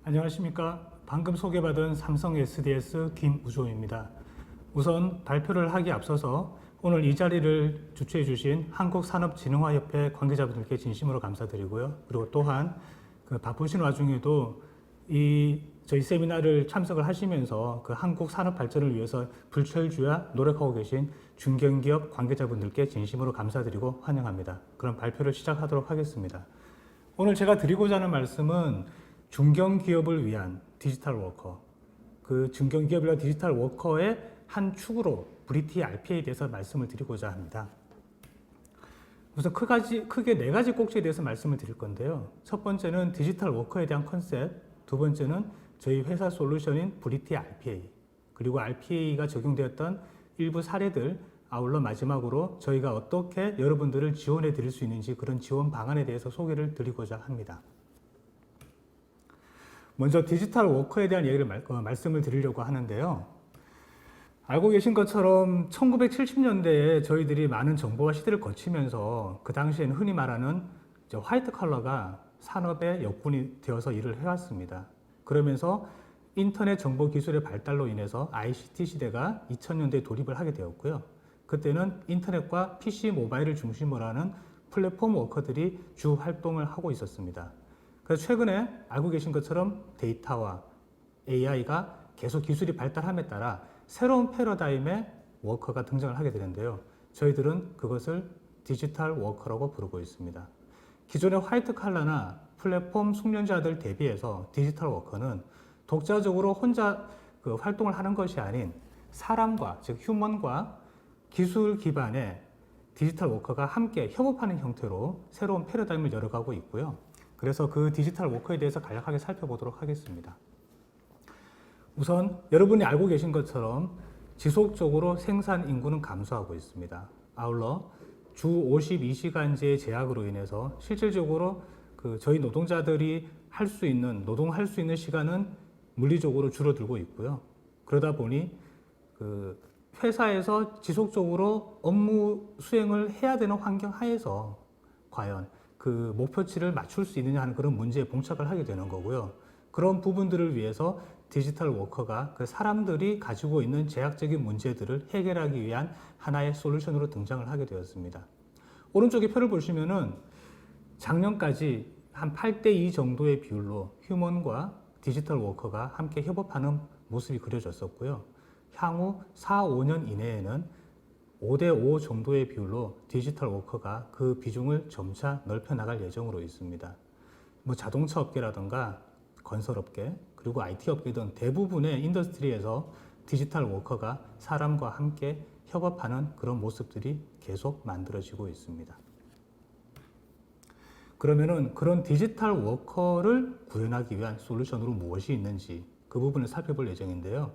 안녕하십니까. 방금 소개받은 삼성 SDS 김우종입니다. 우선 발표를 하기 앞서서 오늘 이 자리를 주최해 주신 한국산업진흥화협회 관계자분들께 진심으로 감사드리고요. 그리고 또한 그 바쁘신 와중에도 저희 세미나를 참석을 하시면서 그 한국 산업 발전을 위해서 불철주야 노력하고 계신 중견기업 관계자분들께 진심으로 감사드리고 환영합니다. 그럼 발표를 시작하도록 하겠습니다. 오늘 제가 드리고자 하는 말씀은 중견기업을 위한 디지털 워커, 그 중견기업을 위한 디지털 워커의 한 축으로 브리티 RPA에 대해서 말씀을 드리고자 합니다. 우선 크게 네 가지 꼭지에 대해서 말씀을 드릴 건데요. 첫 번째는 디지털 워커에 대한 컨셉, 두 번째는 저희 회사 솔루션인 브리티 RPA, 그리고 RPA가 적용되었던 일부 사례들, 아울러 마지막으로 저희가 어떻게 여러분들을 지원해 드릴 수 있는지 그런 지원 방안에 대해서 소개를 드리고자 합니다. 먼저 디지털 워커에 대한 얘기를 말씀을 드리려고 하는데요. 알고 계신 것처럼 1970년대에 저희들이 많은 정보화 시대를 거치면서 그 당시에는 흔히 말하는 화이트 컬러가 산업의 역군이 되어서 일을 해왔습니다. 그러면서 인터넷 정보 기술의 발달로 인해서 ICT 시대가 2000년대에 돌입을 하게 되었고요. 그때는 인터넷과 PC 모바일을 중심으로 하는 플랫폼 워커들이 주 활동을 하고 있었습니다. 그래서 최근에 알고 계신 것처럼 데이터와 AI가 계속 기술이 발달함에 따라 새로운 패러다임의 워커가 등장을 하게 되는데요. 저희들은 그것을 디지털 워커라고 부르고 있습니다. 기존의 화이트 칼라나 플랫폼 숙련자들 대비해서 디지털 워커는 독자적으로 혼자 활동을 하는 것이 아닌 사람과, 즉 휴먼과 기술 기반의 디지털 워커가 함께 협업하는 형태로 새로운 패러다임을 열어가고 있고요. 그래서 그 디지털 워커에 대해서 간략하게 살펴보도록 하겠습니다. 우선 여러분이 알고 계신 것처럼 지속적으로 생산 인구는 감소하고 있습니다. 아울러 주 52시간제의 제약으로 인해서 실질적으로 저희 노동자들이 노동할 수 있는 시간은 물리적으로 줄어들고 있고요. 그러다 보니 회사에서 지속적으로 업무 수행을 해야 되는 환경 하에서 과연 그 목표치를 맞출 수 있느냐 하는 그런 문제에 봉착을 하게 되는 거고요. 그런 부분들을 위해서 디지털 워커가 그 사람들이 가지고 있는 제약적인 문제들을 해결하기 위한 하나의 솔루션으로 등장을 하게 되었습니다. 오른쪽에 표를 보시면은 작년까지 한 8대2 정도의 비율로 휴먼과 디지털 워커가 함께 협업하는 모습이 그려졌었고요. 향후 4, 5년 이내에는 5대5 정도의 비율로 디지털 워커가 그 비중을 점차 넓혀 나갈 예정으로 있습니다. 자동차 업계라든가 건설업계, 그리고 IT 업계 등 대부분의 인더스트리에서 디지털 워커가 사람과 함께 협업하는 그런 모습들이 계속 만들어지고 있습니다. 그러면은 그런 디지털 워커를 구현하기 위한 솔루션으로 무엇이 있는지 그 부분을 살펴볼 예정인데요.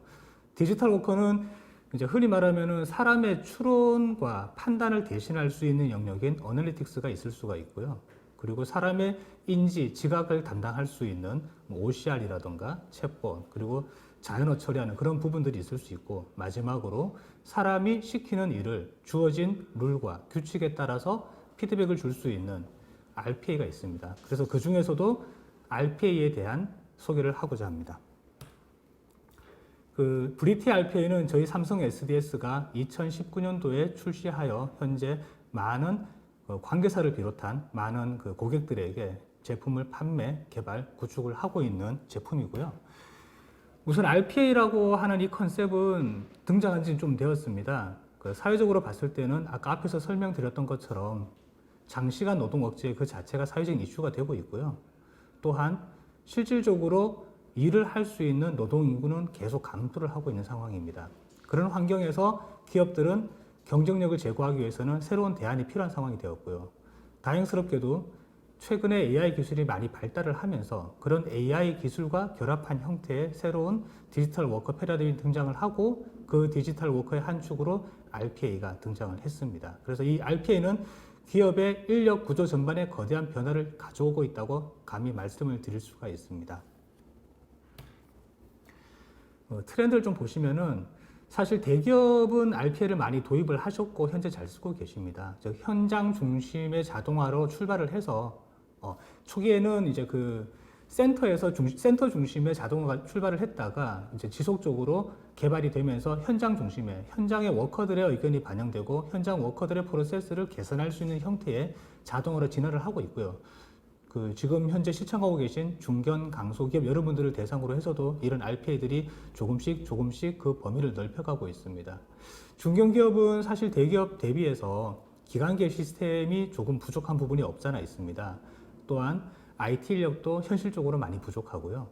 디지털 워커는 이제 흔히 말하면은 사람의 추론과 판단을 대신할 수 있는 영역인 어널리틱스가 있을 수가 있고요. 그리고 사람의 인지, 지각을 담당할 수 있는 OCR이라던가 챗봇, 그리고 자연어 처리하는 그런 부분들이 있을 수 있고, 마지막으로 사람이 시키는 일을 주어진 룰과 규칙에 따라서 피드백을 줄 수 있는 RPA가 있습니다. 그래서 그 중에서도 RPA에 대한 소개를 하고자 합니다. 브리티 RPA는 저희 삼성 SDS가 2019년도에 출시하여 현재 많은 관계사를 비롯한 많은 고객들에게 제품을 판매, 개발, 구축을 하고 있는 제품이고요. 우선 RPA라고 하는 이 컨셉은 등장한 지 좀 되었습니다. 사회적으로 봤을 때는 아까 앞에서 설명드렸던 것처럼 장시간 노동 억제 그 자체가 사회적인 이슈가 되고 있고요. 또한 실질적으로 일을 할 수 있는 노동 인구는 계속 감소를 하고 있는 상황입니다. 그런 환경에서 기업들은 경쟁력을 제고하기 위해서는 새로운 대안이 필요한 상황이 되었고요. 다행스럽게도 최근에 AI 기술이 많이 발달을 하면서 그런 AI 기술과 결합한 형태의 새로운 디지털 워커 패러다임이 등장을 하고 그 디지털 워커의 한 축으로 RPA가 등장을 했습니다. 그래서 이 RPA는 기업의 인력 구조 전반에 거대한 변화를 가져오고 있다고 감히 말씀을 드릴 수가 있습니다. 트렌드를 좀 보시면은 사실 대기업은 RPA를 많이 도입을 하셨고 현재 잘 쓰고 계십니다. 즉 현장 중심의 자동화로 출발을 해서 초기에는 이제 센터 중심의 자동화가 출발을 했다가 이제 지속적으로 개발이 되면서 현장 중심의 현장의 워커들의 의견이 반영되고 현장 워커들의 프로세스를 개선할 수 있는 형태의 자동화로 진화를 하고 있고요. 지금 현재 시청하고 계신 중견 강소기업 여러분들을 대상으로 해서도 이런 RPA들이 조금씩 그 범위를 넓혀가고 있습니다. 중견기업은 사실 대기업 대비해서 기간계 시스템이 조금 부족한 부분이 없잖아 있습니다. 또한 IT 인력도 현실적으로 많이 부족하고요.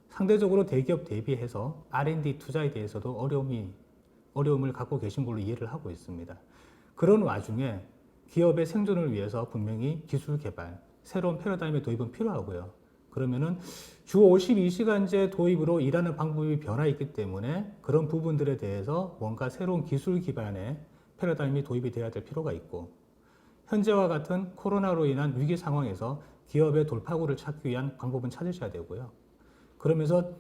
상대적으로 대기업 대비해서 R&D 투자에 대해서도 어려움을 갖고 계신 걸로 이해를 하고 있습니다. 그런 와중에 기업의 생존을 위해서 분명히 기술 개발, 새로운 패러다임의 도입은 필요하고요. 그러면은 주 52시간제 도입으로 일하는 방법이 변화했기 때문에 그런 부분들에 대해서 뭔가 새로운 기술 기반의 패러다임이 도입이 돼야 될 필요가 있고, 현재와 같은 코로나로 인한 위기 상황에서 기업의 돌파구를 찾기 위한 방법은 찾으셔야 되고요. 그러면서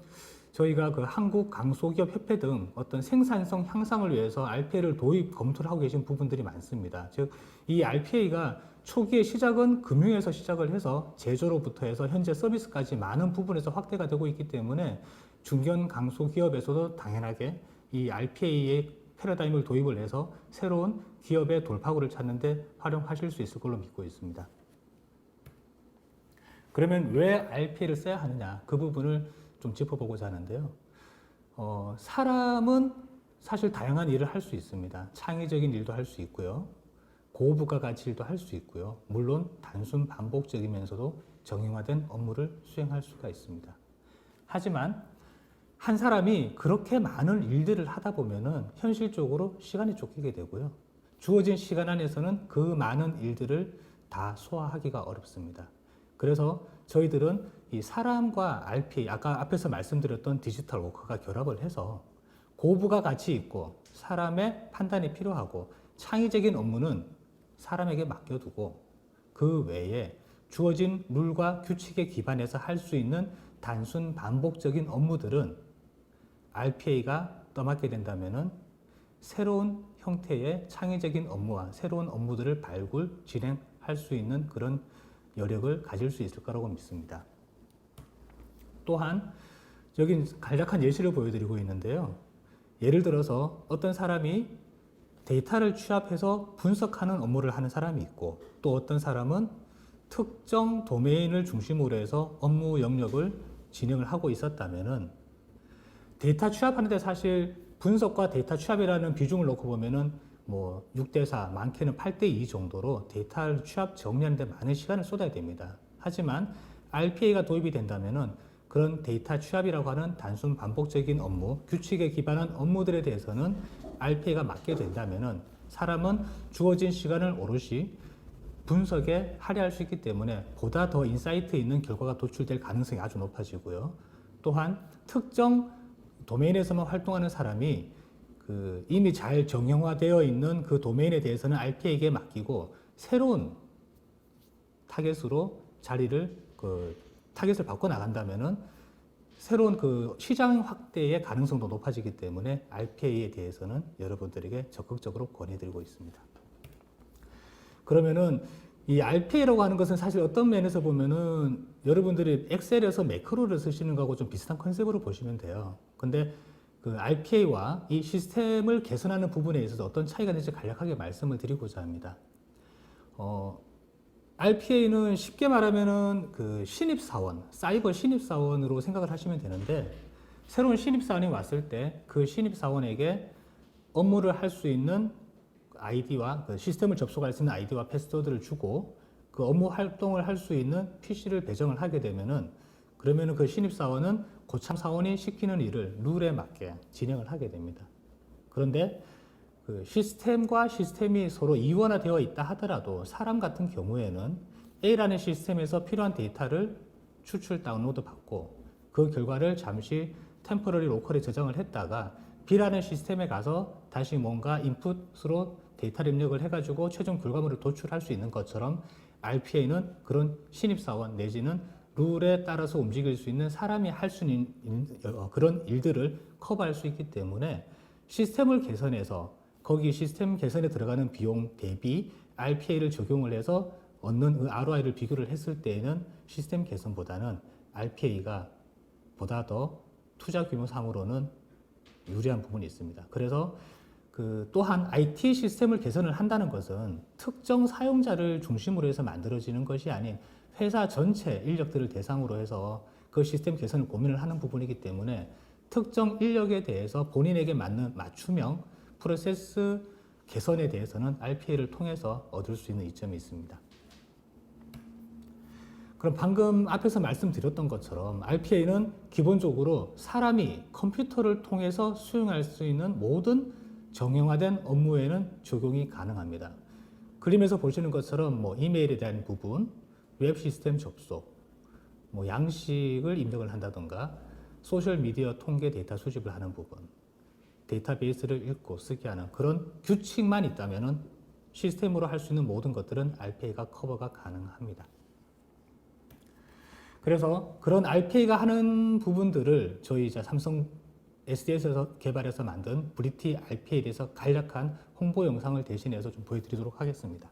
저희가 한국 강소기업 협회 등 어떤 생산성 향상을 위해서 RPA를 도입 검토를 하고 계신 부분들이 많습니다. 즉, 이 RPA가 초기의 시작은 금융에서 시작을 해서 제조로부터 해서 현재 서비스까지 많은 부분에서 확대가 되고 있기 때문에 중견 강소기업에서도 당연하게 이 RPA의 패러다임을 도입을 해서 새로운 기업의 돌파구를 찾는 데 활용하실 수 있을 걸로 믿고 있습니다. 그러면 왜 RPA를 써야 하느냐, 그 부분을 좀 짚어보고자 하는데요. 사람은 사실 다양한 일을 할 수 있습니다. 창의적인 일도 할 수 있고요. 고부가가치 일도 할 수 있고요. 물론 단순 반복적이면서도 정형화된 업무를 수행할 수가 있습니다. 하지만 한 사람이 그렇게 많은 일들을 하다 보면은 현실적으로 시간이 쫓기게 되고요. 주어진 시간 안에서는 그 많은 일들을 다 소화하기가 어렵습니다. 그래서 저희들은 이 사람과 RPA, 아까 앞에서 말씀드렸던 디지털 워커가 결합을 해서 고부가 가치 있고 사람의 판단이 필요하고 창의적인 업무는 사람에게 맡겨두고 그 외에 주어진 룰과 규칙에 기반해서 할 수 있는 단순 반복적인 업무들은 RPA가 떠맡게 된다면은 새로운 형태의 창의적인 업무와 새로운 업무들을 발굴, 진행할 수 있는 그런 여력을 가질 수 있을 거라고 믿습니다. 또한 여기 간략한 예시를 보여드리고 있는데요. 예를 들어서 어떤 사람이 데이터를 취합해서 분석하는 업무를 하는 사람이 있고, 또 어떤 사람은 특정 도메인을 중심으로 해서 업무 영역을 진행을 하고 있었다면은 데이터 취합하는데 사실 분석과 데이터 취합이라는 비중을 놓고 보면은 6대4, 많게는 8대2 정도로 데이터를 취합 정리하는 데 많은 시간을 쏟아야 됩니다. 하지만 RPA가 도입이 된다면은 그런 데이터 취합이라고 하는 단순 반복적인 업무, 규칙에 기반한 업무들에 대해서는 RPA가 맡게 된다면은 사람은 주어진 시간을 오롯이 분석에 할애할 수 있기 때문에 보다 더 인사이트 있는 결과가 도출될 가능성이 아주 높아지고요. 또한 특정 도메인에서만 활동하는 사람이 이미 잘 정형화되어 있는 그 도메인에 대해서는 RPA에게 맡기고 새로운 타겟으로 타겟을 바꿔 나간다면은 새로운 시장 확대의 가능성도 높아지기 때문에 RPA에 대해서는 여러분들에게 적극적으로 권해드리고 있습니다. 그러면은 이 RPA라고 하는 것은 사실 어떤 면에서 보면은 여러분들이 엑셀에서 매크로를 쓰시는 거하고 좀 비슷한 컨셉으로 보시면 돼요. 근데 RPA와 이 시스템을 개선하는 부분에 있어서 어떤 차이가 있는지 간략하게 말씀을 드리고자 합니다. RPA는 쉽게 말하면은 신입사원, 사이버 신입사원으로 생각을 하시면 되는데, 새로운 신입사원이 왔을 때 그 신입사원에게 업무를 할 수 있는 아이디와 시스템을 접속할 수 있는 아이디와 패스워드를 주고 그 업무 활동을 할 수 있는 PC를 배정을 하게 되면은, 그러면은 그 신입사원은 고참 사원이 시키는 일을 룰에 맞게 진행을 하게 됩니다. 그런데 시스템과 시스템이 서로 이원화되어 있다 하더라도 사람 같은 경우에는 A라는 시스템에서 필요한 데이터를 추출 다운로드 받고 그 결과를 잠시 템포러리 로컬에 저장을 했다가 B라는 시스템에 가서 다시 뭔가 인풋으로 데이터를 입력을 해가지고 최종 결과물을 도출할 수 있는 것처럼 RPA는 그런 신입사원 내지는 룰에 따라서 움직일 수 있는 사람이 할 수 있는 그런 일들을 커버할 수 있기 때문에 시스템을 개선해서 거기 시스템 개선에 들어가는 비용 대비 RPA를 적용을 해서 얻는 ROI를 비교를 했을 때에는 시스템 개선보다는 RPA가 보다 더 투자 규모상으로는 유리한 부분이 있습니다. 그래서 또한 IT 시스템을 개선을 한다는 것은 특정 사용자를 중심으로 해서 만들어지는 것이 아닌 회사 전체 인력들을 대상으로 해서 그 시스템 개선을 고민을 하는 부분이기 때문에 특정 인력에 대해서 본인에게 맞는 맞춤형 프로세스 개선에 대해서는 RPA를 통해서 얻을 수 있는 이점이 있습니다. 그럼 방금 앞에서 말씀드렸던 것처럼 RPA는 기본적으로 사람이 컴퓨터를 통해서 수행할 수 있는 모든 정형화된 업무에는 적용이 가능합니다. 그림에서 보시는 것처럼 이메일에 대한 부분, 웹 시스템 접속, 양식을 입력을 한다던가 소셜 미디어 통계 데이터 수집을 하는 부분, 데이터베이스를 읽고 쓰게 하는 그런 규칙만 있다면 시스템으로 할 수 있는 모든 것들은 RPA가 커버가 가능합니다. 그래서 그런 RPA가 하는 부분들을 저희 삼성 SDS에서 개발해서 만든 브리티 RPA에 대해서 간략한 홍보 영상을 대신해서 좀 보여드리도록 하겠습니다.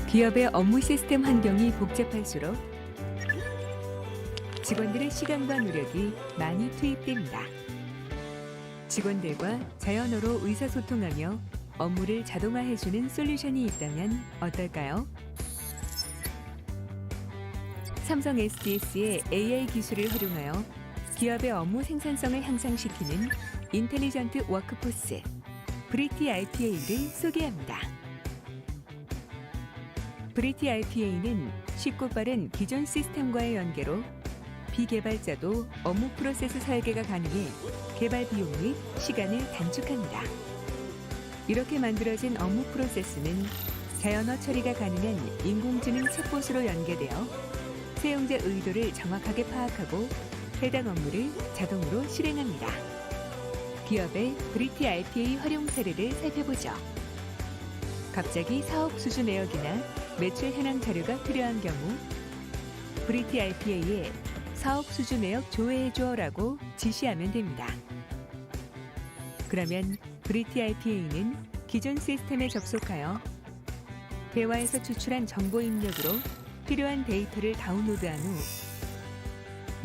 기업의 업무 시스템 환경이 복잡할수록 직원들의 시간과 노력이 많이 투입됩니다. 직원들과 자연어로 의사소통하며 업무를 자동화해주는 솔루션이 있다면 어떨까요? 삼성 SDS의 AI 기술을 활용하여 기업의 업무 생산성을 향상시키는 인텔리전트 워크포스 브리티 RPA를 소개합니다. 브리티 RPA는 쉽고 빠른 기존 시스템과의 연계로 비개발자도 업무 프로세스 설계가 가능해 개발 비용 및 시간을 단축합니다. 이렇게 만들어진 업무 프로세스는 자연어 처리가 가능한 인공지능 챗봇으로 연계되어 사용자 의도를 정확하게 파악하고 해당 업무를 자동으로 실행합니다. 기업의 브리티 RPA 활용 사례를 살펴보죠. 갑자기 사업 수주 내역이나 매출 현황 자료가 필요한 경우 브리티 RPA에 사업 수주 내역 조회해줘라고 지시하면 됩니다. 그러면 브리티 RPA는 기존 시스템에 접속하여 대화에서 추출한 정보 입력으로 필요한 데이터를 다운로드한 후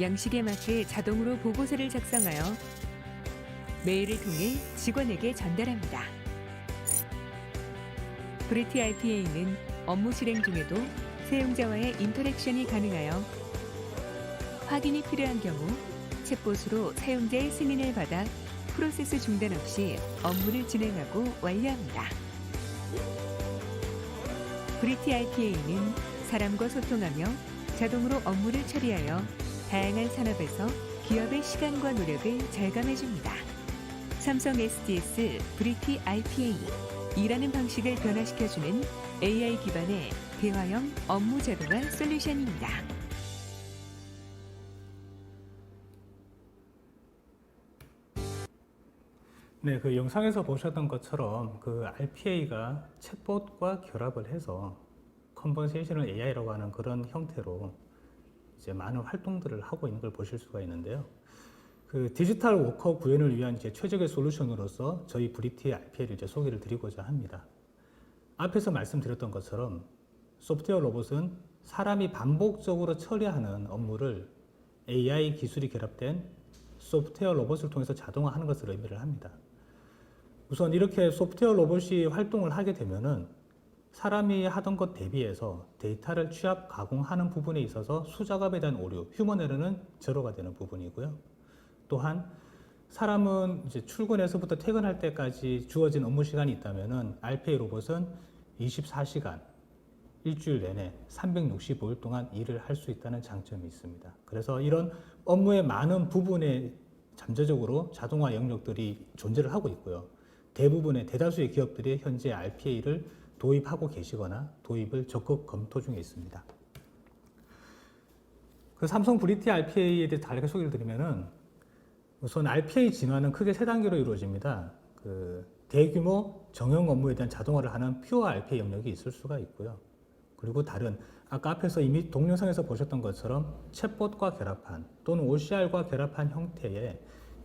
양식에 맞게 자동으로 보고서를 작성하여 메일을 통해 직원에게 전달합니다. 브리티 RPA는 업무 실행 중에도 사용자와의 인터랙션이 가능하여 확인이 필요한 경우 챗봇으로 사용자의 승인을 받아 프로세스 중단 없이 업무를 진행하고 완료합니다. 브리티 RPA는 사람과 소통하며 자동으로 업무를 처리하여 다양한 산업에서 기업의 시간과 노력을 절감해줍니다. 삼성 SDS 브리티 RPA 일하는 방식을 변화시켜주는 AI 기반의 대화형 업무 자동화 솔루션입니다. 네, 그 영상에서 보셨던 것처럼 RPA가 챗봇과 결합을 해서 컨버세이셔널 AI라고 하는 그런 형태로 이제 많은 활동들을 하고 있는 걸 보실 수가 있는데요. 디지털 워커 구현을 위한 최적의 솔루션으로서 저희 브리티 RPA를 소개를 드리고자 합니다. 앞에서 말씀드렸던 것처럼 소프트웨어 로봇은 사람이 반복적으로 처리하는 업무를 AI 기술이 결합된 소프트웨어 로봇을 통해서 자동화하는 것을 의미를 합니다. 우선 이렇게 소프트웨어 로봇이 활동을 하게 되면은 사람이 하던 것 대비해서 데이터를 취합, 가공하는 부분에 있어서 수작업에 대한 오류, 휴먼 에러는 제로가 되는 부분이고요. 또한 사람은 이제 출근해서부터 퇴근할 때까지 주어진 업무 시간이 있다면은 RPA 로봇은 24시간, 일주일 내내 365일 동안 일을 할 수 있다는 장점이 있습니다. 그래서 이런 업무의 많은 부분에 잠재적으로 자동화 영역들이 존재를 하고 있고요. 대다수의 기업들이 현재 RPA를 도입하고 계시거나 도입을 적극 검토 중에 있습니다. 삼성 브리티 RPA에 대해 간략하게 소개를 드리면은 우선 RPA 진화는 크게 세 단계로 이루어집니다. 대규모 정형 업무에 대한 자동화를 하는 퓨어 RPA 영역이 있을 수가 있고요. 그리고 다른 아까 앞에서 이미 동영상에서 보셨던 것처럼 챗봇과 결합한 또는 OCR과 결합한 형태의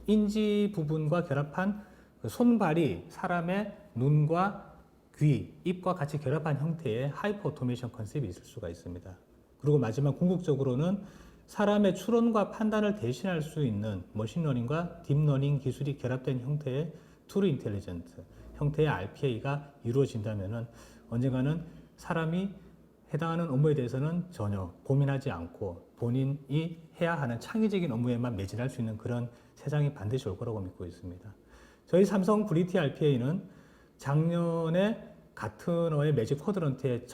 인지 부분과 결합한 손발이 사람의 눈과 귀, 입과 같이 결합한 형태의 하이퍼 오토메이션 컨셉이 있을 수가 있습니다. 그리고 마지막 궁극적으로는 사람의 추론과 판단을 대신할 수 있는 머신러닝과 딥러닝 기술이 결합된 형태의 트루 인텔리전트, 형태의 RPA가 이루어진다면 언젠가는 사람이 해당하는 업무에 대해서는 전혀 고민하지 않고 본인이 해야 하는 창의적인 업무에만 매진할 수 있는 그런 세상이 반드시 올 거라고 믿고 있습니다. 저희 삼성 브리티 RPA는 작년에 가트너의 매직 쿼드런트에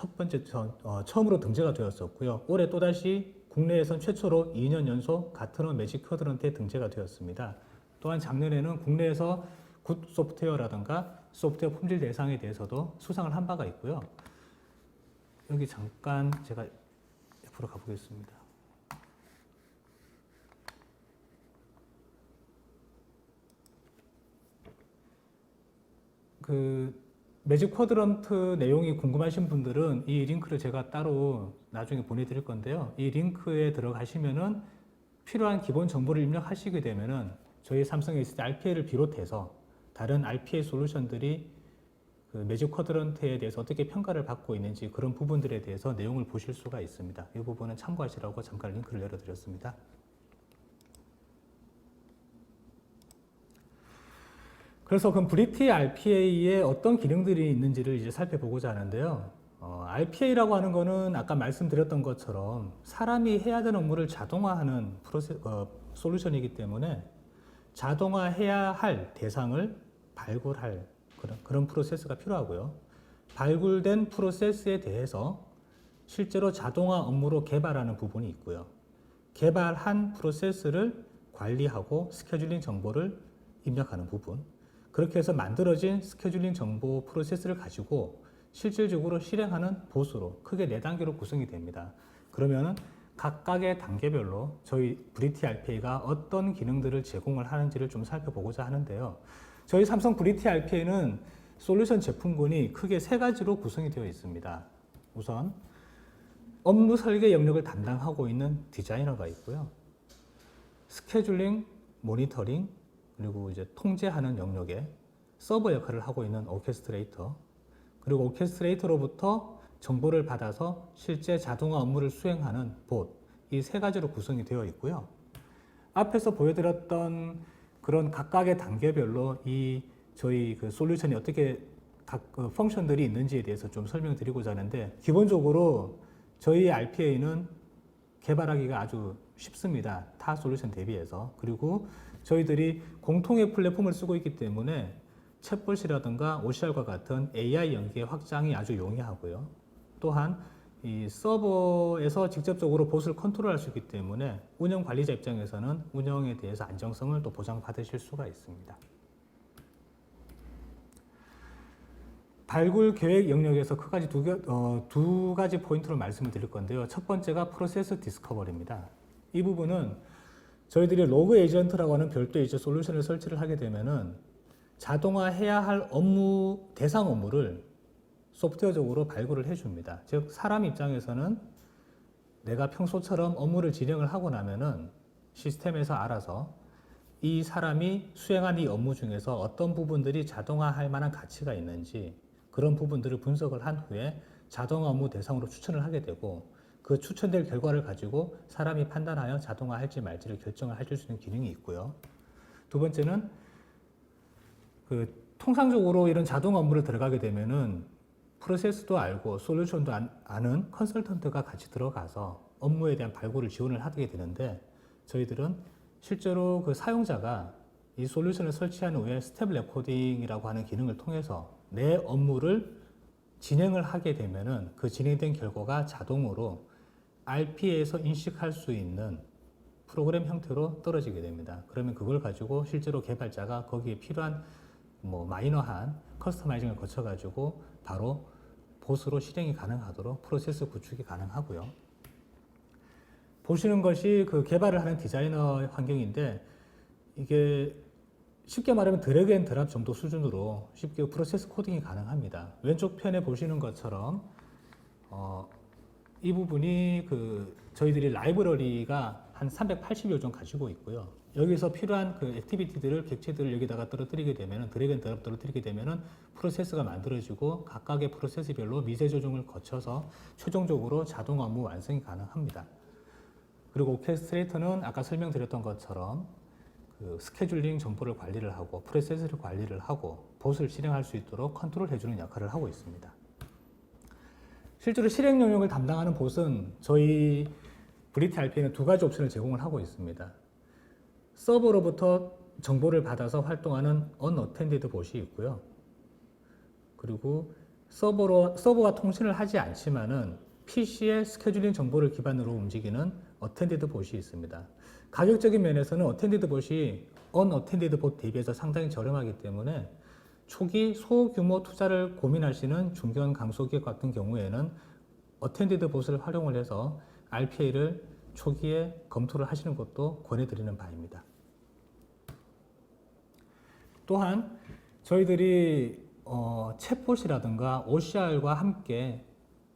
처음으로 등재가 되었었고요. 올해 또다시 국내에선 최초로 2년 연속 가트너 매직 쿼드런트에 등재가 되었습니다. 또한 작년에는 국내에서 굿 소프트웨어라든가 소프트웨어 품질 대상에 대해서도 수상을 한 바가 있고요. 여기 잠깐 제가 옆으로 가보겠습니다. 매직 쿼드런트 내용이 궁금하신 분들은 이 링크를 제가 따로 나중에 보내드릴 건데요. 이 링크에 들어가시면은 필요한 기본 정보를 입력하시게 되면은 저희 삼성 ST RPA를 비롯해서 다른 RPA 솔루션들이 그 매직 쿼드런트에 대해서 어떻게 평가를 받고 있는지 그런 부분들에 대해서 내용을 보실 수가 있습니다. 이 부분은 참고하시라고 잠깐 링크를 열어드렸습니다. 그래서 그럼 브리티 RPA에 어떤 기능들이 있는지를 이제 살펴보고자 하는데요. RPA라고 하는 거는 아까 말씀드렸던 것처럼 사람이 해야 되는 업무를 자동화하는 솔루션이기 때문에 자동화해야 할 대상을 발굴할 그런 프로세스가 필요하고요. 발굴된 프로세스에 대해서 실제로 자동화 업무로 개발하는 부분이 있고요. 개발한 프로세스를 관리하고 스케줄링 정보를 입력하는 부분. 그렇게 해서 만들어진 스케줄링 정보 프로세스를 가지고 실질적으로 실행하는 보수로 크게 4단계로 구성이 됩니다. 그러면은 각각의 단계별로 저희 브리티 RPA가 어떤 기능들을 제공을 하는지를 좀 살펴보고자 하는데요. 저희 삼성 브리티 RPA는 솔루션 제품군이 크게 3가지로 구성이 되어 있습니다. 우선 업무 설계 영역을 담당하고 있는 디자이너가 있고요. 스케줄링, 모니터링, 그리고 이제 통제하는 영역에 서버 역할을 하고 있는 오케스트레이터, 그리고 오케스트레이터로부터 정보를 받아서 실제 자동화 업무를 수행하는 봇, 이 3가지로 구성이 되어 있고요. 앞에서 보여드렸던 그런 각각의 단계별로 이 저희 그 솔루션이 어떻게 각 펑션들이 있는지에 대해서 좀 설명드리고자 하는데, 기본적으로 저희 RPA는 개발하기가 아주 쉽습니다. 타 솔루션 대비해서. 그리고 저희들이 공통의 플랫폼을 쓰고 있기 때문에 챗봇이라든가 OCR과 같은 AI 연계의 확장이 아주 용이하고요. 또한 이 서버에서 직접적으로 봇을 컨트롤할 수 있기 때문에 운영 관리자 입장에서는 운영에 대해서 안정성을 또 보장받으실 수가 있습니다. 발굴 계획 영역에서 크게 두 가지 포인트로 말씀을 드릴 건데요. 첫 번째가 프로세스 디스커버리입니다. 이 부분은 저희들이 로그 에이전트라고 하는 별도의 이제 솔루션을 설치를 하게 되면은 자동화해야 할 업무, 대상 업무를 소프트웨어적으로 발굴을 해줍니다. 즉, 사람 입장에서는 내가 평소처럼 업무를 진행을 하고 나면은 시스템에서 알아서 이 사람이 수행한 이 업무 중에서 어떤 부분들이 자동화할 만한 가치가 있는지 그런 부분들을 분석을 한 후에 자동화 업무 대상으로 추천을 하게 되고, 그 추천될 결과를 가지고 사람이 판단하여 자동화할지 말지를 결정을 해줄 수 있는 기능이 있고요. 두 번째는 통상적으로 이런 자동화 업무를 들어가게 되면은 프로세스도 알고 솔루션도 아는 컨설턴트가 같이 들어가서 업무에 대한 발굴을 지원을 하게 되는데, 저희들은 실제로 그 사용자가 이 솔루션을 설치한 후에 스텝 레코딩이라고 하는 기능을 통해서 내 업무를 진행을 하게 되면은 그 진행된 결과가 자동으로 RPA에서 인식할 수 있는 프로그램 형태로 떨어지게 됩니다. 그러면 그걸 가지고 실제로 개발자가 거기에 필요한 마이너한 커스터마이징을 거쳐가지고 바로 봇으로 실행이 가능하도록 프로세스 구축이 가능하고요. 보시는 것이 그 개발을 하는 디자이너 환경인데, 이게 쉽게 말하면 드래그 앤 드랍 정도 수준으로 쉽게 프로세스 코딩이 가능합니다. 왼쪽 편에 보시는 것처럼 이 부분이 저희들이 라이브러리가 한 380여 종 가지고 있고요. 여기서 필요한 그 액티비티들을 객체들을 여기다가 떨어뜨리게 되면은 드래그 앤 드롭 떨어뜨리게 되면은 프로세스가 만들어지고 각각의 프로세스별로 미세 조정을 거쳐서 최종적으로 자동 업무 완성이 가능합니다. 그리고 오케스트레이터는 아까 설명드렸던 것처럼 그 스케줄링 정보를 관리를 하고 프로세스를 관리를 하고 봇을 실행할 수 있도록 컨트롤 해주는 역할을 하고 있습니다. 실제로 실행 영역을 담당하는 봇은 저희 브리티 RPA는 두 가지 옵션을 제공을 하고 있습니다. 서버로부터 정보를 받아서 활동하는 unattended 봇이 있고요. 그리고 서버와 통신을 하지 않지만은 PC의 스케줄링 정보를 기반으로 움직이는 attended 봇이 있습니다. 가격적인 면에서는 attended 봇이 unattended 봇 대비해서 상당히 저렴하기 때문에 초기 소규모 투자를 고민하시는 중견 강소기업 같은 경우에는 attended 봇을 활용을 해서 RPA를 초기에 검토를 하시는 것도 권해드리는 바입니다. 또한 저희들이 챗봇이라든가 OCR과 함께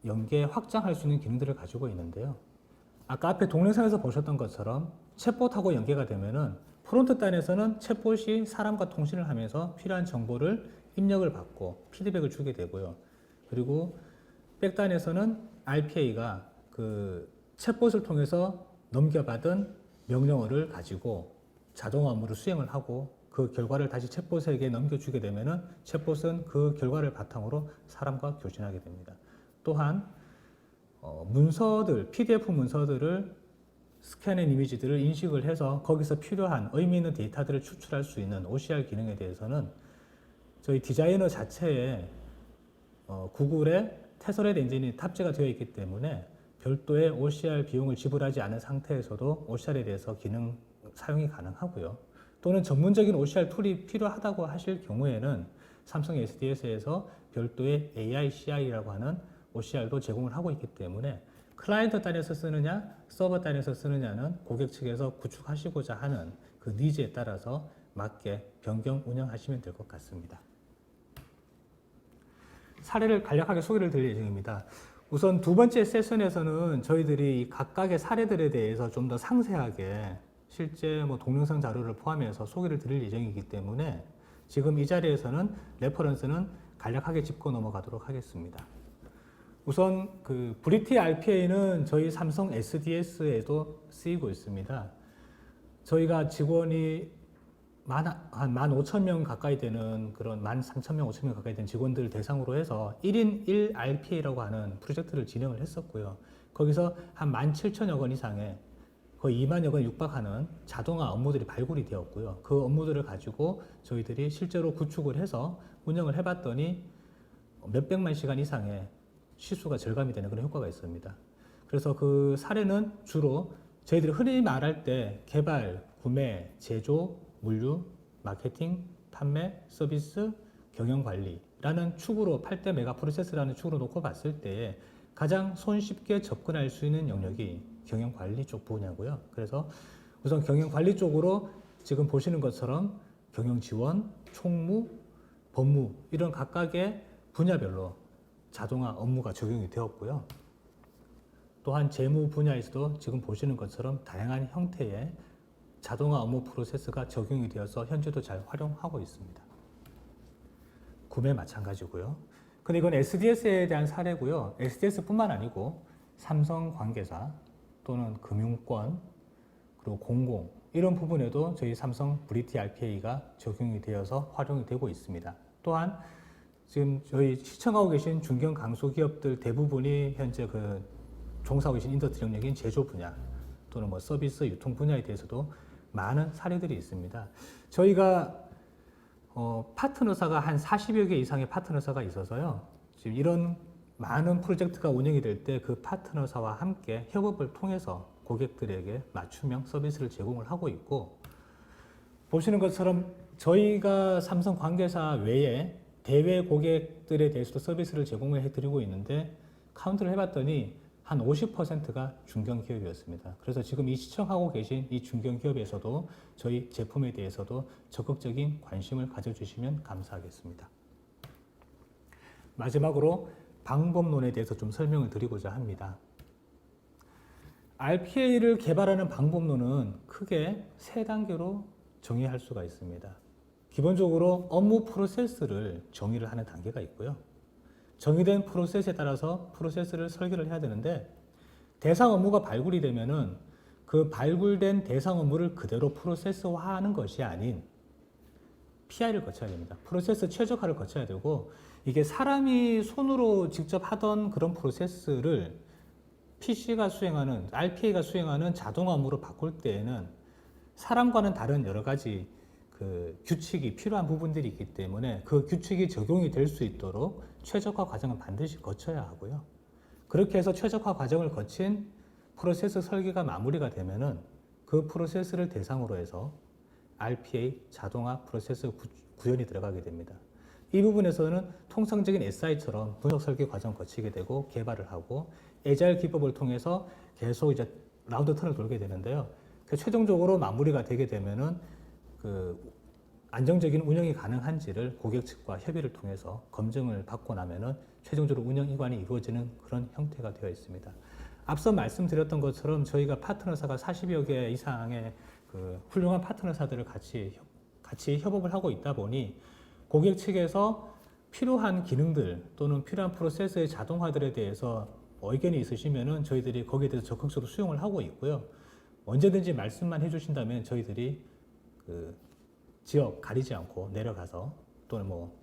연계 확장할 수 있는 기능들을 가지고 있는데요. 아까 앞에 동영상에서 보셨던 것처럼 챗봇하고 연계가 되면은 프론트 단에서는 챗봇이 사람과 통신을 하면서 필요한 정보를 입력을 받고 피드백을 주게 되고요. 그리고 백단에서는 RPA가 그 챗봇을 통해서 넘겨받은 명령어를 가지고 자동 업무를 수행을 하고 그 결과를 다시 챗봇에게 넘겨주게 되면은 챗봇은 그 결과를 바탕으로 사람과 교신하게 됩니다. 또한 문서들, PDF 문서들을 스캔한 이미지들을 인식을 해서 거기서 필요한 의미 있는 데이터들을 추출할 수 있는 OCR 기능에 대해서는 저희 디자이너 자체에 구글의 테서렛 엔진이 탑재가 되어 있기 때문에 별도의 OCR 비용을 지불하지 않은 상태에서도 OCR에 대해서 기능 사용이 가능하고요. 또는 전문적인 OCR 툴이 필요하다고 하실 경우에는 삼성 SDS에서 별도의 AICI라고 하는 OCR도 제공을 하고 있기 때문에 클라이언트 단에서 쓰느냐, 서버 단에서 쓰느냐는 고객 측에서 구축하시고자 하는 그 니즈에 따라서 맞게 변경 운영하시면 될 것 같습니다. 사례를 간략하게 소개를 드릴 예정입니다. 우선 두 번째 세션에서는 저희들이 각각의 사례들에 대해서 좀 더 상세하게 실제 동영상 자료를 포함해서 소개를 드릴 예정이기 때문에 지금 이 자리에서는 레퍼런스는 간략하게 짚고 넘어가도록 하겠습니다. 우선 그 브리티 RPA는 저희 삼성 SDS에도 쓰이고 있습니다. 저희가 직원이 한 15,000명 가까이 되는 그런 13,000명, 5,000명 가까이 되는 직원들 대상으로 해서 1인 1 RPA라고 하는 프로젝트를 진행을 했었고요. 거기서 한 17,000여 건 이상의 거의 2만여 건 육박하는 자동화 업무들이 발굴이 되었고요. 그 업무들을 가지고 저희들이 실제로 구축을 해서 운영을 해봤더니 몇백만 시간 이상의 시수가 절감이 되는 그런 효과가 있습니다. 그래서 그 사례는 주로 저희들이 흔히 말할 때 개발, 구매, 제조, 물류, 마케팅, 판매, 서비스, 경영관리라는 축으로 8대 메가 프로세스라는 축으로 놓고 봤을 때에 가장 손쉽게 접근할 수 있는 영역이 경영관리 쪽 분야고요. 그래서 우선 경영관리 쪽으로 지금 보시는 것처럼 경영지원, 총무, 법무 이런 각각의 분야별로 자동화 업무가 적용이 되었고요. 또한 재무 분야에서도 지금 보시는 것처럼 다양한 형태의 자동화 업무 프로세스가 적용이 되어서 현재도 잘 활용하고 있습니다. 구매 마찬가지고요. 근데 이건 SDS에 대한 사례고요. SDS뿐만 아니고 삼성 관계사 또는 금융권 그리고 공공 이런 부분에도 저희 삼성 브리티 RPA가 적용이 되어서 활용이 되고 있습니다. 또한 지금 저희 시청하고 계신 중견 강소기업들 대부분이 현재 그 종사하고 계신 인더스트리 영역인 제조 분야 또는 서비스 유통 분야에 대해서도 많은 사례들이 있습니다. 저희가 파트너사가 한 40여 개 이상의 파트너사가 있어서요. 지금 이런 많은 프로젝트가 운영이 될 때 그 파트너사와 함께 협업을 통해서 고객들에게 맞춤형 서비스를 제공을 하고 있고 보시는 것처럼 저희가 삼성 관계사 외에 대외 고객들에 대해서도 서비스를 제공을 해드리고 있는데 카운트를 해봤더니 한 50%가 중견기업이었습니다. 그래서 지금 이 시청하고 계신 이 중견기업에서도 저희 제품에 대해서도 적극적인 관심을 가져주시면 감사하겠습니다. 마지막으로 방법론에 대해서 좀 설명을 드리고자 합니다. RPA를 개발하는 방법론은 크게 세 단계로 정의할 수가 있습니다. 기본적으로 업무 프로세스를 정의를 하는 단계가 있고요. 정의된 프로세스에 따라서 프로세스를 설계를 해야 되는데, 대상 업무가 발굴이 되면은 그 발굴된 대상 업무를 그대로 프로세스화하는 것이 아닌 PI를 거쳐야 됩니다. 프로세스 최적화를 거쳐야 되고, 이게 사람이 손으로 직접 하던 그런 프로세스를 PC가 수행하는, RPA가 수행하는 자동화 업무로 바꿀 때에는 사람과는 다른 여러 가지 그 규칙이 필요한 부분들이 있기 때문에 그 규칙이 적용이 될 수 있도록 최적화 과정은 반드시 거쳐야 하고요. 그렇게 해서 최적화 과정을 거친 프로세스 설계가 마무리가 되면은 그 프로세스를 대상으로 해서 RPA 자동화 프로세스 구현이 들어가게 됩니다. 이 부분에서는 통상적인 SI처럼 분석 설계 과정 거치게 되고 개발을 하고 에자일 기법을 통해서 계속 이제 라운드 턴을 돌게 되는데요. 최종적으로 마무리가 되게 되면은 그 안정적인 운영이 가능한지를 고객 측과 협의를 통해서 검증을 받고 나면은 최종적으로 운영 이관이 이루어지는 그런 형태가 되어 있습니다. 앞서 말씀드렸던 것처럼 저희가 파트너사가 40여 개 이상의 그 훌륭한 파트너사들을 같이 협업을 하고 있다 보니 고객 측에서 필요한 기능들 또는 필요한 프로세스의 자동화들에 대해서 의견이 있으시면은 저희들이 거기에 대해서 적극적으로 수용을 하고 있고요. 언제든지 말씀만 해주신다면 저희들이 그 지역 가리지 않고 내려가서 또는 뭐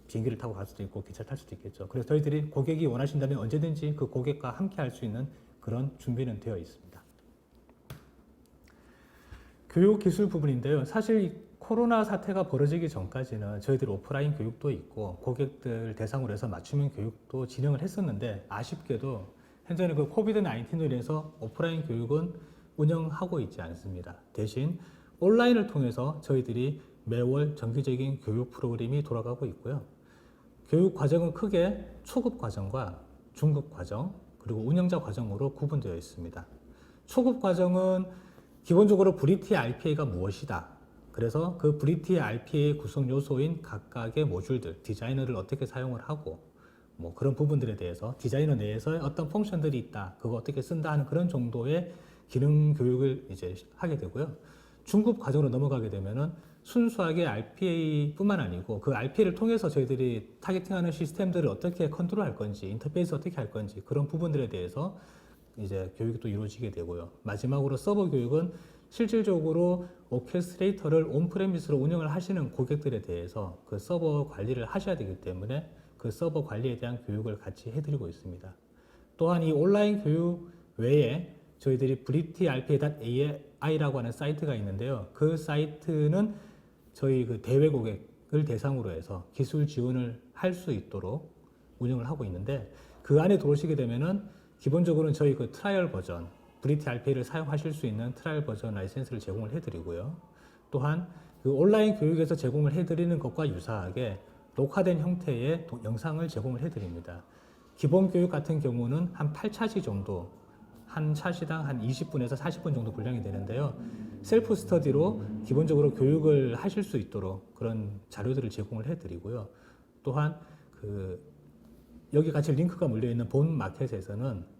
비행기를 타고 갈 수도 있고 기차를 탈 수도 있겠죠. 그래서 저희들이 고객이 원하신다면 언제든지 그 고객과 함께 할 수 있는 그런 준비는 되어 있습니다. 교육 기술 부분인데요. 사실 이 코로나 사태가 벌어지기 전까지는 저희들 오프라인 교육도 있고 고객들 대상으로 해서 맞춤형 교육도 진행을 했었는데 아쉽게도 현재는 그 코비드-19로 인해서 오프라인 교육은 운영하고 있지 않습니다. 대신 온라인을 통해서 저희들이 매월 정기적인 교육 프로그램이 돌아가고 있고요. 교육 과정은 크게 초급 과정과 중급 과정 그리고 운영자 과정으로 구분되어 있습니다. 초급 과정은 기본적으로 브리티 RPA가 무엇이다. 그래서 그 브리티 RPA 구성 요소인 각각의 모듈들, 디자이너를 어떻게 사용을 하고 뭐 그런 부분들에 대해서 디자이너 내에서 어떤 펑션들이 있다. 그거 어떻게 쓴다 하는 그런 정도의 기능 교육을 이제 하게 되고요. 중급 과정으로 넘어가게 되면은 순수하게 RPA뿐만 아니고 그 RPA를 통해서 저희들이 타겟팅하는 시스템들을 어떻게 컨트롤할 건지, 인터페이스 어떻게 할 건지 그런 부분들에 대해서 이제 교육이 또 이루어지게 되고요. 마지막으로 서버 교육은 실질적으로 오케스트레이터를 온프레미스로 운영을 하시는 고객들에 대해서 그 서버 관리를 하셔야 되기 때문에 그 서버 관리에 대한 교육을 같이 해드리고 있습니다. 또한 이 온라인 교육 외에 저희들이 britRPA.ai라고 하는 사이트가 있는데요. 그 사이트는 저희 그 대외 고객을 대상으로 해서 기술 지원을 할 수 있도록 운영을 하고 있는데 그 안에 들어오시게 되면은 기본적으로는 저희 그 트라이얼 버전, britRPA를 사용하실 수 있는 트라이얼 버전 라이센스를 제공을 해드리고요. 또한 그 온라인 교육에서 제공을 해드리는 것과 유사하게 녹화된 형태의 영상을 제공을 해드립니다. 기본 교육 같은 경우는 한 8차시 정도, 한 차시당 한 20분에서 40분 정도 분량이 되는데요. 셀프 스터디로 기본적으로 교육을 하실 수 있도록 그런 자료들을 제공을 해드리고요. 또한 그 여기 같이 링크가 물려 있는 본 마켓에서는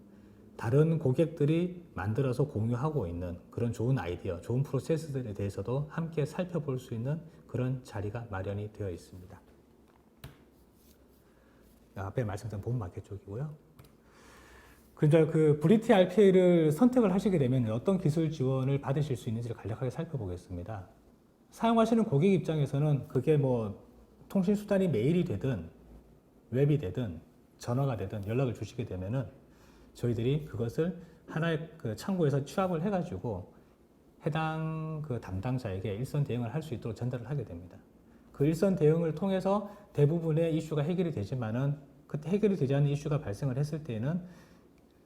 다른 고객들이 만들어서 공유하고 있는 그런 좋은 아이디어, 좋은 프로세스들에 대해서도 함께 살펴볼 수 있는 그런 자리가 마련이 되어 있습니다. 앞에 말씀드린 본 마켓 쪽이고요. 그러니까 그 브리티 RPA를 선택을 하시게 되면 어떤 기술 지원을 받으실 수 있는지를 간략하게 살펴보겠습니다. 사용하시는 고객 입장에서는 그게 뭐 통신 수단이 메일이 되든 웹이 되든 전화가 되든 연락을 주시게 되면은 저희들이 그것을 하나의 그 창구에서 취합을 해가지고 해당 그 담당자에게 일선 대응을 할 수 있도록 전달을 하게 됩니다. 그 일선 대응을 통해서 대부분의 이슈가 해결이 되지만은 그때 해결이 되지 않는 이슈가 발생을 했을 때에는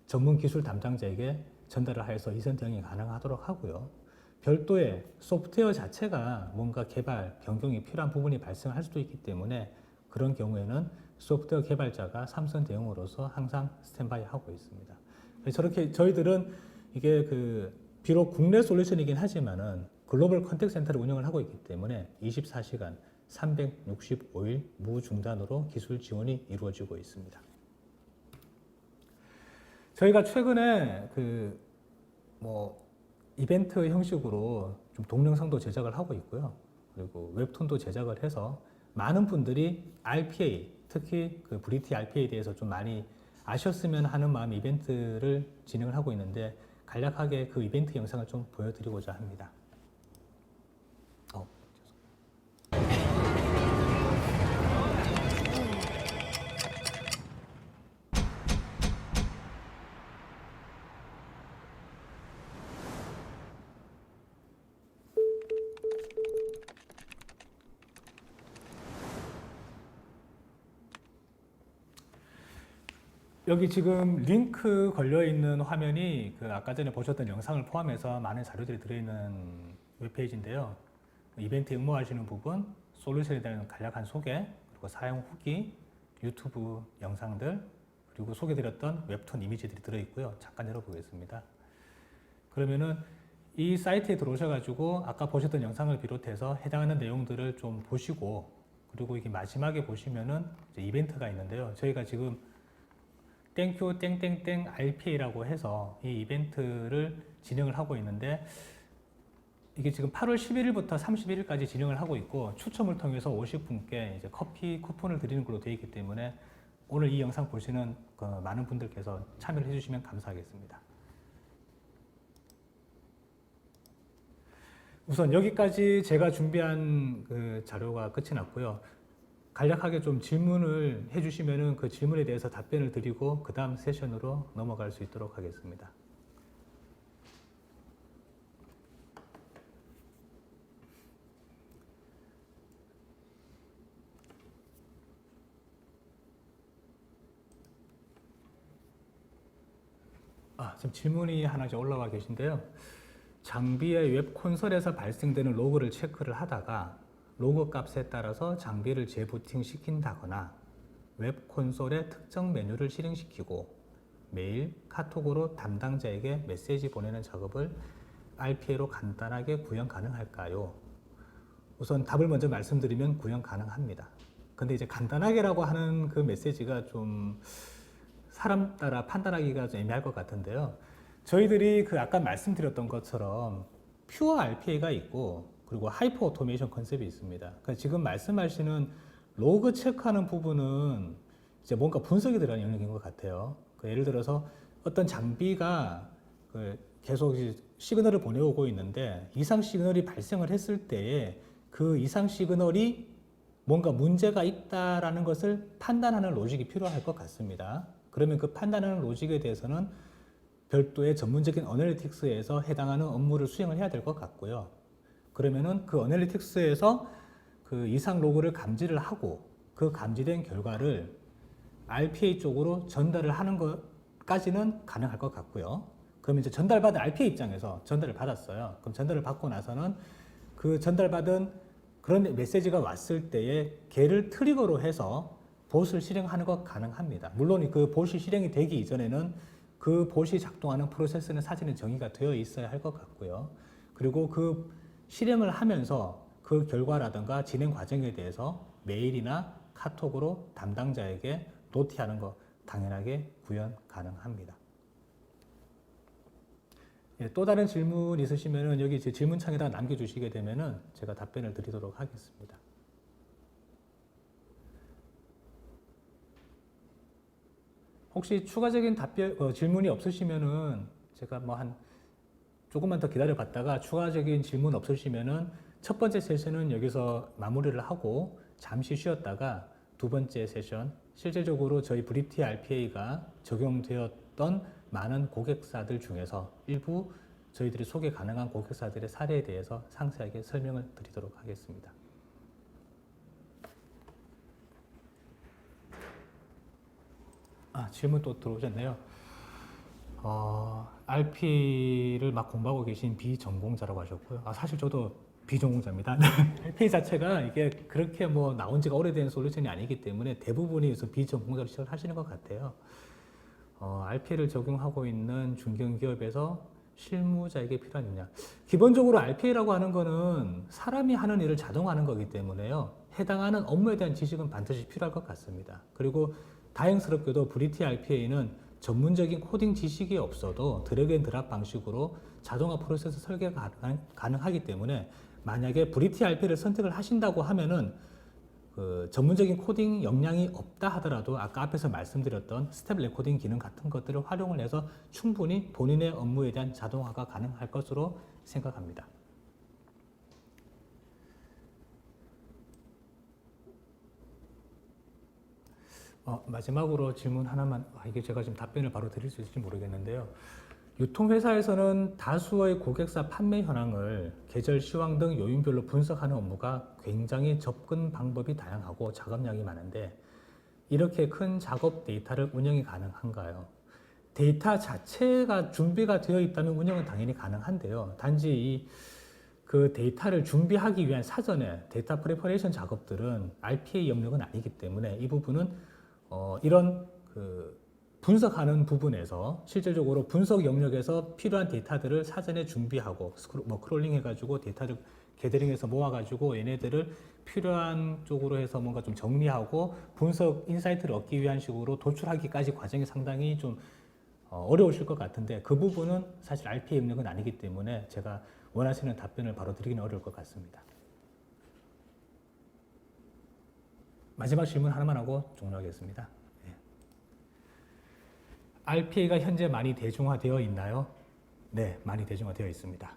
전문 기술 담당자에게 전달을 하여서 이선 대응이 가능하도록 하고요. 별도의 소프트웨어 자체가 뭔가 개발, 변경이 필요한 부분이 발생할 수도 있기 때문에 그런 경우에는 소프트웨어 개발자가 3선 대응으로서 항상 스탠바이 하고 있습니다. 저렇게 저희들은 이게 그 비록 국내 솔루션이긴 하지만은 글로벌 컨택 센터를 운영을 하고 있기 때문에 24시간 365일 무중단으로 기술 지원이 이루어지고 있습니다. 저희가 최근에 그 뭐 이벤트 형식으로 좀 동영상도 제작을 하고 있고요. 그리고 웹툰도 제작을 해서 많은 분들이 RPA, 특히 그 브리티 RPA에 대해서 좀 많이 아셨으면 하는 마음 이벤트를 진행을 하고 있는데 간략하게 그 이벤트 영상을 좀 보여드리고자 합니다. 여기 지금 링크 걸려 있는 화면이 그 아까 전에 보셨던 영상을 포함해서 많은 자료들이 들어있는 웹페이지인데요. 이벤트 응모하시는 부분, 솔루션에 대한 간략한 소개, 그리고 사용 후기, 유튜브 영상들, 그리고 소개드렸던 웹툰 이미지들이 들어있고요. 잠깐 열어보겠습니다. 그러면은 이 사이트에 들어오셔가지고 아까 보셨던 영상을 비롯해서 해당하는 내용들을 좀 보시고, 그리고 이게 마지막에 보시면은 이제 이벤트가 있는데요. 저희가 지금 땡큐 땡땡땡 RPA라고 해서 이 이벤트를 진행을 하고 있는데 이게 지금 8월 11일부터 31일까지 진행을 하고 있고 추첨을 통해서 50분께 이제 커피 쿠폰을 드리는 걸로 되어 있기 때문에 오늘 이 영상 보시는 그 많은 분들께서 참여를 해주시면 감사하겠습니다. 우선 여기까지 제가 준비한 그 자료가 끝이 났고요. 간략하게 좀 질문을 해주시면은 그 질문에 대해서 답변을 드리고 그 다음 세션으로 넘어갈 수 있도록 하겠습니다. 지금 질문이 하나 이제 올라와 계신데요. 장비의 웹 콘솔에서 발생되는 로그를 체크를 하다가 로그 값에 따라서 장비를 재부팅 시킨다거나 웹 콘솔의 특정 메뉴를 실행시키고 메일, 카톡으로 담당자에게 메시지 보내는 작업을 RPA로 간단하게 구현 가능할까요? 우선 답을 먼저 말씀드리면 구현 가능합니다. 근데 이제 간단하게라고 하는 그 메시지가 좀 사람 따라 판단하기가 좀 애매할 것 같은데요. 저희들이 그 아까 말씀드렸던 것처럼 퓨어 RPA가 있고 그리고 하이퍼 오토메이션 컨셉이 있습니다. 그러니까 지금 말씀하시는 로그 체크하는 부분은 이제 뭔가 분석이 들어가는 영역인 것 같아요. 예를 들어서 어떤 장비가 계속 시그널을 보내오고 있는데 이상 시그널이 발생을 했을 때에 그 이상 시그널이 뭔가 문제가 있다라는 것을 판단하는 로직이 필요할 것 같습니다. 그러면 그 판단하는 로직에 대해서는 별도의 전문적인 어널리틱스에서 해당하는 업무를 수행을 해야 될 것 같고요. 그러면은 그 어널리틱스에서 그 이상 로그를 감지를 하고 그 감지된 결과를 RPA 쪽으로 전달을 하는 것까지는 가능할 것 같고요. 그러면 이제 전달받은 RPA 입장에서 전달을 받았어요. 그럼 전달을 받고 나서는 그 전달받은 그런 메시지가 왔을 때에 걔를 트리거로 해서 봇을 실행하는 것 가능합니다. 물론 그 봇이 실행이 되기 이전에는 그 봇이 작동하는 프로세스는 사전에 정의가 되어 있어야 할 것 같고요. 그리고 그 실행을 하면서 그 결과라든가 진행 과정에 대해서 메일이나 카톡으로 담당자에게 노티하는 거 당연하게 구현 가능합니다. 또 다른 질문 있으시면은 여기 제 질문창에다 남겨주시게 되면은 제가 답변을 드리도록 하겠습니다. 혹시 추가적인 질문이 없으시면은 제가 뭐 조금만 더 기다려 봤다가 추가적인 질문 없으시면은 첫 번째 세션은 여기서 마무리를 하고 잠시 쉬었다가 두 번째 세션, 실제적으로 저희 브리티 RPA가 적용되었던 많은 고객사들 중에서 일부 저희들이 소개 가능한 고객사들의 사례에 대해서 상세하게 설명을 드리도록 하겠습니다. 질문 또 들어오셨네요. RP를 막 공부하고 계신 비전공자라고 하셨고요. 사실 저도 비전공자입니다. RPA 자체가 이게 그렇게 뭐 나온 지가 오래된 솔루션이 아니기 때문에 대부분이 비전공자로 시작을 하시는 것 같아요. RPA를 적용하고 있는 중견기업에서 실무자에게 필요한 역량. 기본적으로 RPA라고 하는 거는 사람이 하는 일을 자동화하는 거기 때문에요. 해당하는 업무에 대한 지식은 반드시 필요할 것 같습니다. 그리고 다행스럽게도 브리티 RPA는 전문적인 코딩 지식이 없어도 드래그 앤 드랍 방식으로 자동화 프로세스 설계가 가능하기 때문에 만약에 브리티 RP를 선택을 하신다고 하면은 그 전문적인 코딩 역량이 없다 하더라도 아까 앞에서 말씀드렸던 스텝 레코딩 기능 같은 것들을 활용을 해서 충분히 본인의 업무에 대한 자동화가 가능할 것으로 생각합니다. 마지막으로 질문 하나만, 이게 제가 지금 답변을 바로 드릴 수 있을지 모르겠는데요. 유통회사에서는 다수의 고객사 판매 현황을 계절, 시황 등 요인별로 분석하는 업무가 굉장히 접근 방법이 다양하고 작업량이 많은데 이렇게 큰 작업 데이터를 운영이 가능한가요? 데이터 자체가 준비가 되어 있다면 운영은 당연히 가능한데요. 단지 그 데이터를 준비하기 위한 사전에 데이터 프리퍼레이션 작업들은 RPA 영역은 아니기 때문에 이 부분은 이런 그 분석하는 부분에서 실질적으로 분석 영역에서 필요한 데이터들을 사전에 준비하고 크롤링 해가지고 데이터를 게더링해서 모아가지고 얘네들을 필요한 쪽으로 해서 뭔가 좀 정리하고 분석 인사이트를 얻기 위한 식으로 도출하기까지 과정이 상당히 좀 어려우실 것 같은데 그 부분은 사실 RPA 영역은 아니기 때문에 제가 원하시는 답변을 바로 드리기는 어려울 것 같습니다. 마지막 질문 하나만 하고 종료하겠습니다. RPA가 현재 많이 대중화되어 있나요? 네, 많이 대중화되어 있습니다.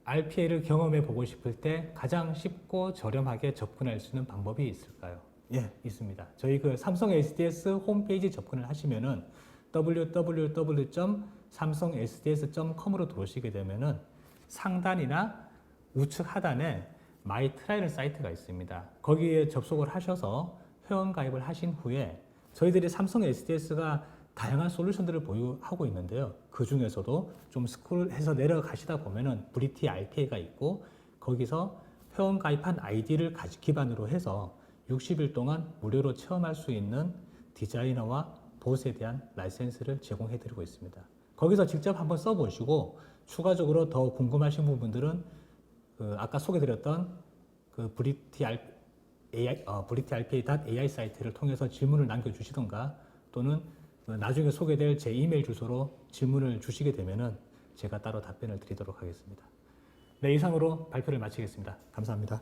RPA를 경험해 보고 싶을 때 가장 쉽고 저렴하게 접근할 수 있는 방법이 있을까요? 예, 있습니다. 저희 그 삼성 SDS 홈페이지 접근을 하시면은 www.samsungsds.com으로 들어오시게 되면은 상단이나 우측 하단에 마이 트라이얼 사이트가 있습니다. 거기에 접속을 하셔서 회원 가입을 하신 후에 저희들이 삼성 SDS가 다양한 솔루션들을 보유하고 있는데요. 그 중에서도 좀 스크롤해서 내려가시다 보면은 브리티 RPA가 있고 거기서 회원 가입한 아이디를 기반으로 해서 60일 동안 무료로 체험할 수 있는 디자이너와 봇에 대한 라이센스를 제공해 드리고 있습니다. 거기서 직접 한번 써보시고 추가적으로 더 궁금하신 부분들은 아까 소개드렸던 그 브리티 RPA.ai 사이트를 통해서 질문을 남겨주시던가 또는 나중에 소개될 제 이메일 주소로 질문을 주시게 되면은 제가 따로 답변을 드리도록 하겠습니다. 네, 이상으로 발표를 마치겠습니다. 감사합니다.